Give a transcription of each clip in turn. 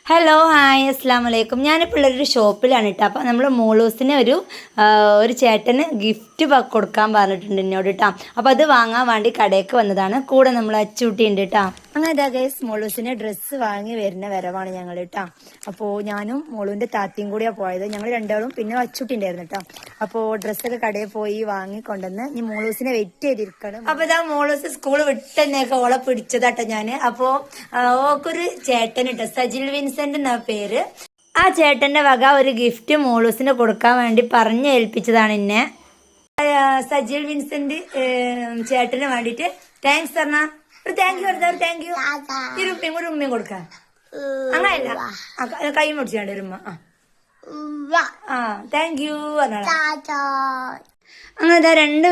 Hello hi അസ്സാം വലൈക്കും. ഞാനിപ്പോൾ ഉള്ളൊരു ഷോപ്പിലാണ് കേട്ടോ. അപ്പോൾ നമ്മൾ മോളൂസിന് ഒരു ചേട്ടന് ഗിഫ്റ്റ് കൊടുക്കാൻ പറഞ്ഞിട്ടുണ്ട് എന്നോട് കേട്ടോ. അപ്പോൾ അത് വാങ്ങാൻ വേണ്ടി കടയ്ക്ക് വന്നതാണ്. കൂടെ നമ്മൾ അച്ചൂട്ടിയുണ്ട് കേട്ടോ. അങ്ങനെ ഇതാ ഗൈസ് മോളൂസിന് ഡ്രസ്സ് വാങ്ങി വരുന്ന വരവാണ് ഞങ്ങൾ കേട്ടോ. അപ്പോൾ ഞാനും മോളൂൻ്റെ താത്തയും കൂടിയാണ് പോയത്. ഞങ്ങൾ രണ്ടാളും പിന്നെ അച്ചൂട്ടി ഉണ്ടായിരുന്നു കേട്ടോ. അപ്പോൾ ഡ്രസ്സൊക്കെ കടയിൽ പോയി വാങ്ങിക്കൊണ്ടുവന്ന് ഇനി മോളൂസിനെ വെയിറ്റ് ചെയ്തിരിക്കണം. അപ്പോൾ ഇതാ മോളൂസ് സ്കൂൾ വിട്ടെന്നെയൊക്കെ ഓളെ പിടിച്ചതാട്ടോ ഞാൻ. അപ്പോൾ ഓക്കൊരു ചേട്ടൻ കേട്ടോ, സജിൽ വിൻസെന്റ് എന്നാ പേര്. ആ ചേട്ടന്റെ വക ഒരു ഗിഫ്റ്റ് മോളൂസിന് കൊടുക്കാൻ വേണ്ടി പറഞ്ഞ് ഏൽപ്പിച്ചതാണ് എന്നെ. സജിൽ വിൻസെന്റ് ചേട്ടന് വേണ്ടിട്ട് താങ്ക്സ് പറഞ്ഞ ഒരു താങ്ക് യു പറഞ്ഞ താങ്ക് യു. ഒരു ഉമ്മയും കൊടുക്കാം. അങ്ങനെയല്ല, കൈ മുടിച്ചാണ്ട് ഒരു ഉമ്മ. ആ താങ്ക് യു പറഞ്ഞ. അങ്ങനെ രണ്ട്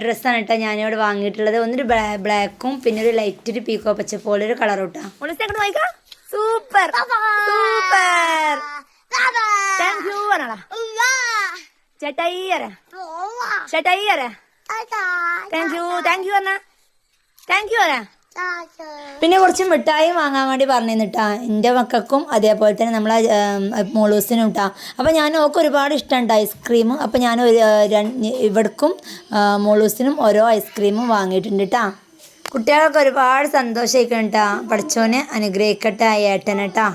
ഡ്രസ്സാണ് കേട്ടോ ഞാനിവിടെ വാങ്ങിയിട്ടുള്ളത്. ഒന്നൊരു ബ്ലാക്കും പിന്നെ ഒരു ലൈറ്റ് ഒരു പീക്കോ പച്ച പോലെ ഒരു കളർ കേട്ടോ. നോക്കാം. സൂപ്പർ സൂപ്പർ താങ്ക് യു പറഞ്ഞടാ. ചേട്ടായി ചേട്ടായി താങ്ക് യു പറഞ്ഞ താങ്ക് യു പറ. പിന്നെ കുറച്ച് മിഠായി വാങ്ങാൻ വേണ്ടി പറഞ്ഞിട്ടാ എൻ്റെ മക്കൾക്കും അതേപോലെ തന്നെ നമ്മളെ മോളൂസിനും ഇട്ടാ. അപ്പോൾ ഞാൻ ഓക്ക് ഒരുപാട് ഇഷ്ടമുണ്ട് ഐസ്ക്രീം. അപ്പോൾ ഞാൻ ഇവിടേക്കും മോളൂസിനും ഓരോ ഐസ്ക്രീമും വാങ്ങിയിട്ടുണ്ട് കേട്ടാ. കുട്ടികൾക്ക് ഒരുപാട് സന്തോഷമായിക്കണം കേട്ടോ. പഠിച്ചോനെ അനുഗ്രഹിക്കട്ടെ ഏട്ടനട്ടാ.